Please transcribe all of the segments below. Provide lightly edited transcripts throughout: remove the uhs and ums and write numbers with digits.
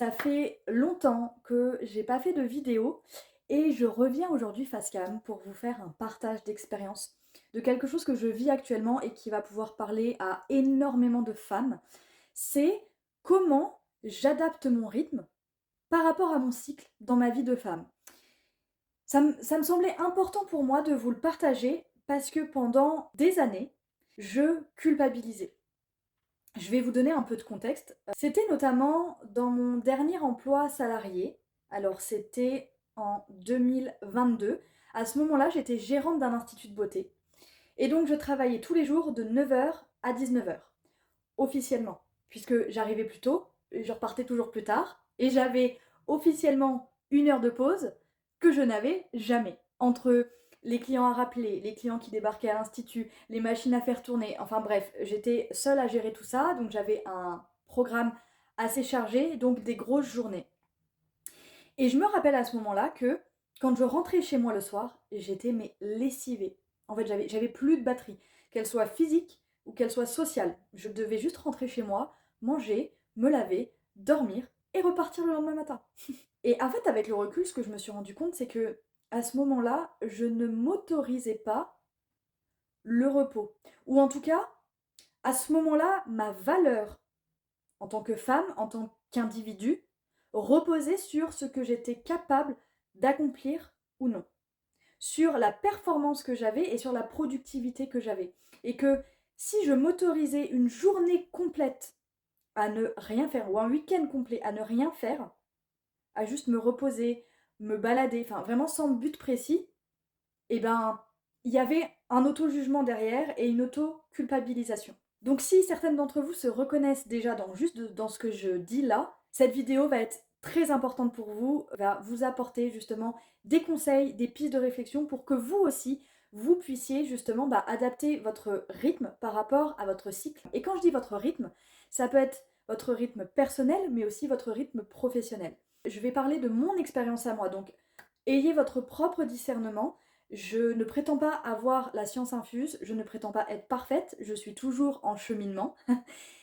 Ça fait longtemps que j'ai pas fait de vidéo et je reviens aujourd'hui face cam pour vous faire un partage d'expérience de quelque chose que je vis actuellement et qui va pouvoir parler à énormément de femmes. C'est comment j'adapte mon rythme par rapport à mon cycle dans ma vie de femme. Ça me semblait important pour moi de vous le partager parce que pendant des années, je culpabilisais. Je vais vous donner un peu de contexte. C'était notamment dans mon dernier emploi salarié. Alors c'était en 2022. À ce moment-là, j'étais gérante d'un institut de beauté. Et donc je travaillais tous les jours de 9 heures à 19 heures, officiellement. Puisque j'arrivais plus tôt, je repartais toujours plus tard. Et j'avais officiellement 1 heure de pause que je n'avais jamais. Entre les clients à rappeler, les clients qui débarquaient à l'institut, les machines à faire tourner, enfin bref, j'étais seule à gérer tout ça, donc j'avais un programme assez chargé, donc des grosses journées. Et je me rappelle à ce moment-là que quand je rentrais chez moi le soir, j'étais mais lessivée. En fait, j'avais plus de batterie, qu'elle soit physique ou qu'elle soit sociale. Je devais juste rentrer chez moi, manger, me laver, dormir et repartir le lendemain matin. Et en fait, avec le recul, ce que je me suis rendu compte, c'est que à ce moment-là, je ne m'autorisais pas le repos. Ou en tout cas, à ce moment-là, ma valeur en tant que femme, en tant qu'individu, reposait sur ce que j'étais capable d'accomplir ou non, sur la performance que j'avais et sur la productivité que j'avais. Et que si je m'autorisais une journée complète à ne rien faire, ou un week-end complet à ne rien faire, à juste me reposer, me balader, enfin vraiment sans but précis, et ben il y avait un auto-jugement derrière et une auto-culpabilisation. Donc si certaines d'entre vous se reconnaissent déjà dans ce que je dis là, cette vidéo va être très importante pour vous, va vous apporter justement des conseils, des pistes de réflexion pour que vous aussi, vous puissiez justement adapter votre rythme par rapport à votre cycle. Et quand je dis votre rythme, ça peut être votre rythme personnel, mais aussi votre rythme professionnel. Je vais parler de mon expérience à moi, donc ayez votre propre discernement. Je ne prétends pas avoir la science infuse, je ne prétends pas être parfaite, je suis toujours en cheminement.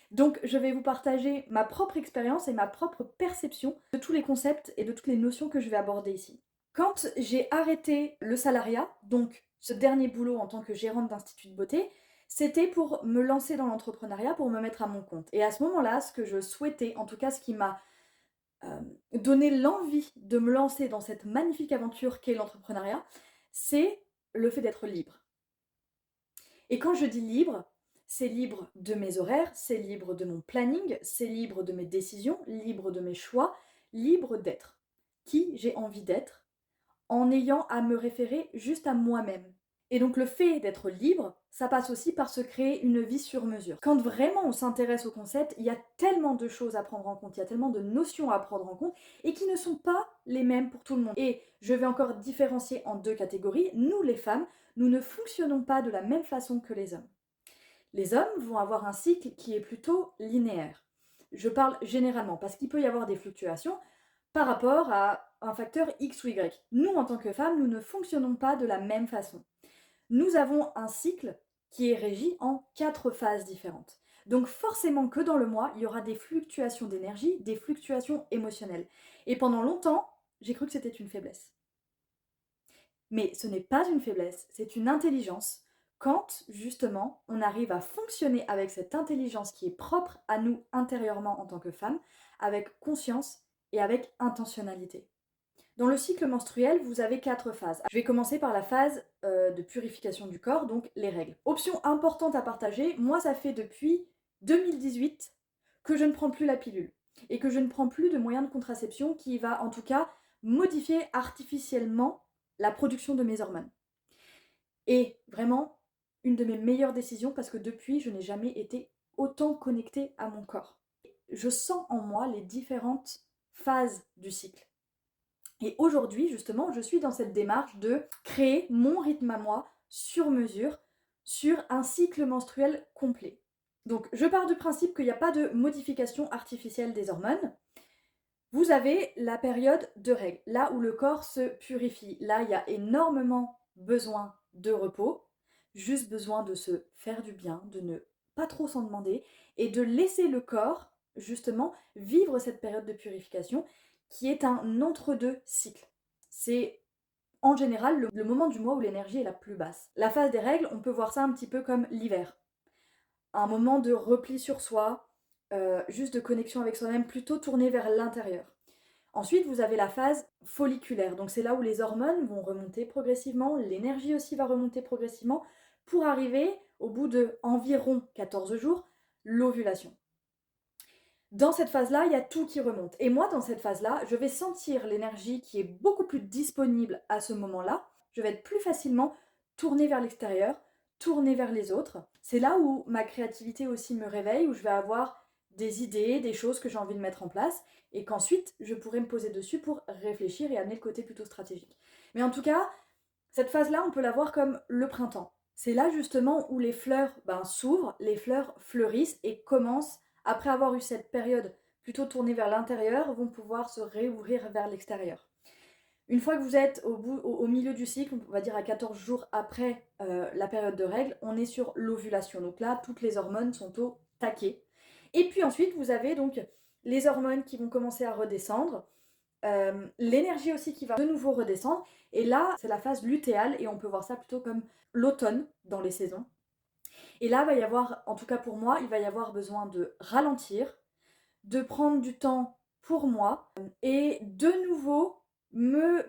Donc je vais vous partager ma propre expérience et ma propre perception de tous les concepts et de toutes les notions que je vais aborder ici. Quand j'ai arrêté le salariat, donc ce dernier boulot en tant que gérante d'institut de beauté, c'était pour me lancer dans l'entrepreneuriat, pour me mettre à mon compte. Et à ce moment-là, ce que je souhaitais, en tout cas ce qui m'a donné l'envie de me lancer dans cette magnifique aventure qu'est l'entrepreneuriat, c'est le fait d'être libre. Et quand je dis libre, c'est libre de mes horaires, c'est libre de mon planning, c'est libre de mes décisions, libre de mes choix, libre d'être qui j'ai envie d'être en ayant à me référer juste à moi-même. Et donc le fait d'être libre, ça passe aussi par se créer une vie sur mesure. Quand vraiment on s'intéresse au concept, il y a tellement de choses à prendre en compte, il y a tellement de notions à prendre en compte et qui ne sont pas les mêmes pour tout le monde. Et je vais encore différencier en deux catégories. Nous les femmes, nous ne fonctionnons pas de la même façon que les hommes. Les hommes vont avoir un cycle qui est plutôt linéaire. Je parle généralement parce qu'il peut y avoir des fluctuations par rapport à un facteur X ou Y. Nous, en tant que femmes, nous ne fonctionnons pas de la même façon. Nous avons un cycle qui est régi en 4 phases différentes. Donc forcément que dans le mois, il y aura des fluctuations d'énergie, des fluctuations émotionnelles. Et pendant longtemps, j'ai cru que c'était une faiblesse. Mais ce n'est pas une faiblesse, c'est une intelligence. Quand justement on arrive à fonctionner avec cette intelligence qui est propre à nous intérieurement en tant que femmes, avec conscience et avec intentionnalité. Dans le cycle menstruel, vous avez 4 phases. Je vais commencer par la phase de purification du corps, donc les règles. Option importante à partager, moi ça fait depuis 2018 que je ne prends plus la pilule et que je ne prends plus de moyens de contraception qui va en tout cas modifier artificiellement la production de mes hormones. Et vraiment, une de mes meilleures décisions parce que depuis, je n'ai jamais été autant connectée à mon corps. Je sens en moi les différentes phases du cycle. Et aujourd'hui, justement, je suis dans cette démarche de créer mon rythme à moi, sur mesure, sur un cycle menstruel complet. Donc, je pars du principe qu'il n'y a pas de modification artificielle des hormones. Vous avez la période de règles, là où le corps se purifie. Là, il y a énormément besoin de repos, juste besoin de se faire du bien, de ne pas trop s'en demander et de laisser le corps justement vivre cette période de purification qui est un entre-deux cycle. C'est en général le moment du mois où l'énergie est la plus basse. La phase des règles, on peut voir ça un petit peu comme l'hiver. Un moment de repli sur soi, juste de connexion avec soi-même, plutôt tourné vers l'intérieur. Ensuite, vous avez la phase folliculaire. Donc c'est là où les hormones vont remonter progressivement, l'énergie aussi va remonter progressivement, pour arriver au bout de environ 14 jours, l'ovulation. Dans cette phase-là, il y a tout qui remonte. Et moi, dans cette phase-là, je vais sentir l'énergie qui est beaucoup plus disponible à ce moment-là. Je vais être plus facilement tournée vers l'extérieur, tournée vers les autres. C'est là où ma créativité aussi me réveille, où je vais avoir des idées, des choses que j'ai envie de mettre en place, et qu'ensuite, je pourrai me poser dessus pour réfléchir et amener le côté plutôt stratégique. Mais en tout cas, cette phase-là, on peut la voir comme le printemps. C'est là justement où les fleurs s'ouvrent, les fleurs fleurissent et commencent, après avoir eu cette période plutôt tournée vers l'intérieur, vont pouvoir se réouvrir vers l'extérieur. Une fois que vous êtes au milieu du cycle, on va dire à 14 jours après la période de règles, on est sur l'ovulation. Donc là, toutes les hormones sont au taquet. Et puis ensuite, vous avez donc les hormones qui vont commencer à redescendre, l'énergie aussi qui va de nouveau redescendre. Et là, c'est la phase lutéale et on peut voir ça plutôt comme l'automne dans les saisons. Et là, il va y avoir, en tout cas pour moi, il va y avoir besoin de ralentir, de prendre du temps pour moi et de nouveau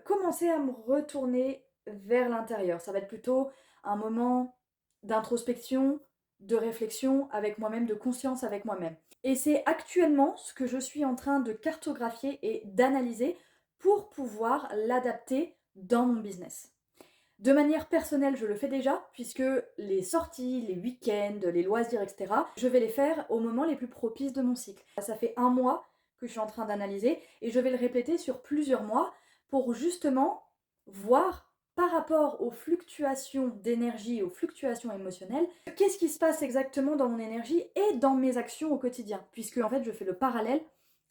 commencer à me retourner vers l'intérieur. Ça va être plutôt un moment d'introspection, de réflexion avec moi-même, de conscience avec moi-même. Et c'est actuellement ce que je suis en train de cartographier et d'analyser pour pouvoir l'adapter dans mon business. De manière personnelle, je le fais déjà, puisque les sorties, les week-ends, les loisirs, etc., je vais les faire au moment les plus propices de mon cycle. Ça fait 1 mois que je suis en train d'analyser et je vais le répéter sur plusieurs mois pour justement voir par rapport aux fluctuations d'énergie, aux fluctuations émotionnelles, qu'est-ce qui se passe exactement dans mon énergie et dans mes actions au quotidien, puisque en fait je fais le parallèle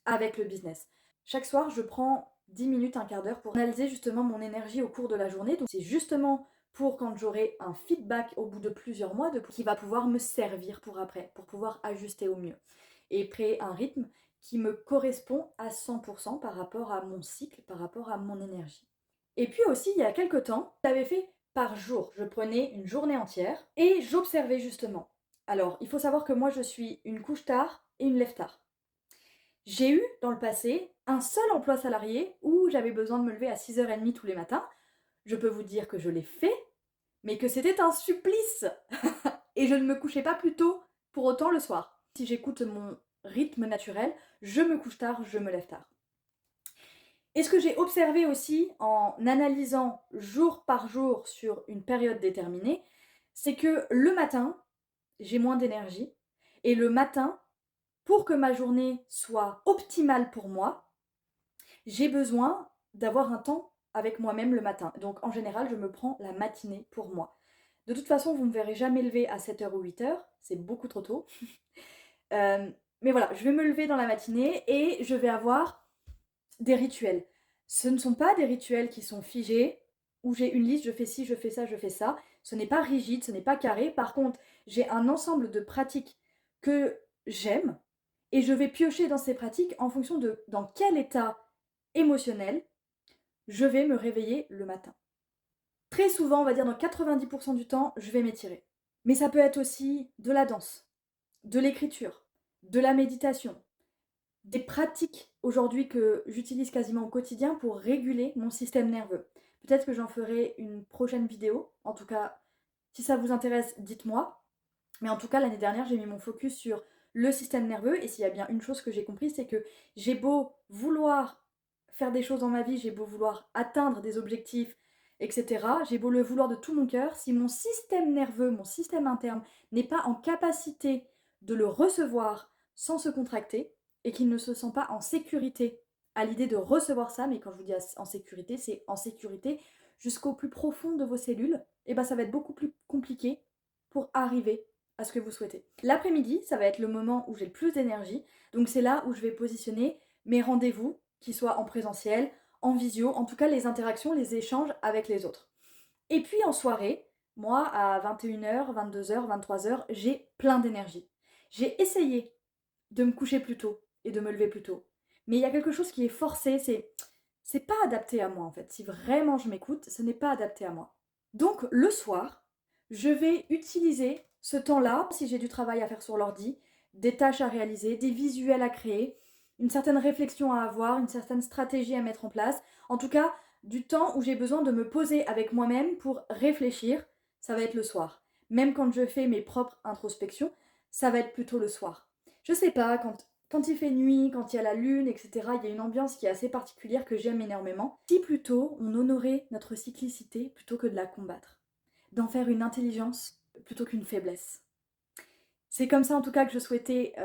avec le business. Chaque soir, je prends 10 minutes, un quart d'heure pour analyser justement mon énergie au cours de la journée. Donc c'est justement pour quand j'aurai un feedback au bout de plusieurs mois qui va pouvoir me servir pour après, pour pouvoir ajuster au mieux et créer un rythme qui me correspond à 100% par rapport à mon cycle, par rapport à mon énergie. Et puis aussi, il y a quelques temps, j'avais fait par jour. Je prenais une journée entière et j'observais justement. Alors, il faut savoir que moi, je suis une couche tard et une lève tard. J'ai eu, dans le passé, un seul emploi salarié où j'avais besoin de me lever à 6h30 tous les matins. Je peux vous dire que je l'ai fait, mais que c'était un supplice. Et je ne me couchais pas plus tôt pour autant le soir. Si j'écoute mon rythme naturel, je me couche tard, je me lève tard. Et ce que j'ai observé aussi en analysant jour par jour sur une période déterminée, c'est que le matin, j'ai moins d'énergie. Et le matin, pour que ma journée soit optimale pour moi, j'ai besoin d'avoir un temps avec moi-même le matin. Donc en général, je me prends la matinée pour moi. De toute façon, vous ne me verrez jamais lever à 7h ou 8h, c'est beaucoup trop tôt. Mais voilà, je vais me lever dans la matinée et je vais avoir des rituels. Ce ne sont pas des rituels qui sont figés, où j'ai une liste, je fais ci, je fais ça, je fais ça. Ce n'est pas rigide, ce n'est pas carré. Par contre, j'ai un ensemble de pratiques que j'aime et je vais piocher dans ces pratiques en fonction de dans quel état émotionnel je vais me réveiller le matin. Très souvent, on va dire dans 90% du temps, je vais m'étirer. Mais ça peut être aussi de la danse, de l'écriture, de la méditation, des pratiques aujourd'hui que j'utilise quasiment au quotidien pour réguler mon système nerveux. Peut-être que j'en ferai une prochaine vidéo. En tout cas, si ça vous intéresse, dites-moi. Mais en tout cas, l'année dernière, j'ai mis mon focus sur le système nerveux. Et s'il y a bien une chose que j'ai compris, c'est que j'ai beau vouloir faire des choses dans ma vie, j'ai beau vouloir atteindre des objectifs, etc. J'ai beau le vouloir de tout mon cœur, si mon système nerveux, mon système interne n'est pas en capacité de le recevoir sans se contracter et qu'il ne se sent pas en sécurité à l'idée de recevoir ça, mais quand je vous dis en sécurité, c'est en sécurité jusqu'au plus profond de vos cellules, et ben ça va être beaucoup plus compliqué pour arriver à ce que vous souhaitez. L'après-midi, ça va être le moment où j'ai le plus d'énergie, donc c'est là où je vais positionner mes rendez-vous, qu'ils soient en présentiel, en visio, en tout cas les interactions, les échanges avec les autres. Et puis en soirée, moi à 21h, 22h, 23h, j'ai plein d'énergie. J'ai essayé de me coucher plus tôt. et de me lever plus tôt. Mais il y a quelque chose qui est forcé, c'est pas adapté à moi en fait. Si vraiment je m'écoute, ce n'est pas adapté à moi. Donc le soir, je vais utiliser ce temps-là, si j'ai du travail à faire sur l'ordi, des tâches à réaliser, des visuels à créer, une certaine réflexion à avoir, une certaine stratégie à mettre en place. En tout cas, du temps où j'ai besoin de me poser avec moi-même pour réfléchir, ça va être le soir. Même quand je fais mes propres introspections, ça va être plutôt le soir. Je sais pas, quand il fait nuit, quand il y a la lune, etc., il y a une ambiance qui est assez particulière que j'aime énormément. Si plutôt on honorait notre cyclicité plutôt que de la combattre, d'en faire une intelligence plutôt qu'une faiblesse. C'est comme ça en tout cas que je souhaitais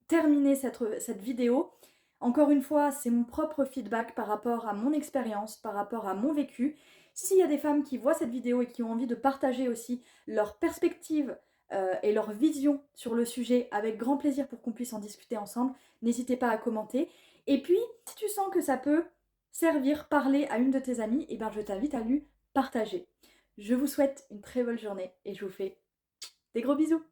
terminer cette vidéo. Encore une fois, c'est mon propre feedback par rapport à mon expérience, par rapport à mon vécu. S'il y a des femmes qui voient cette vidéo et qui ont envie de partager aussi leur perspective et leur vision sur le sujet, avec grand plaisir pour qu'on puisse en discuter ensemble, n'hésitez pas à commenter. Et puis, si tu sens que ça peut servir, parler à une de tes amies, eh ben, je t'invite à lui partager. Je vous souhaite une très bonne journée et je vous fais des gros bisous.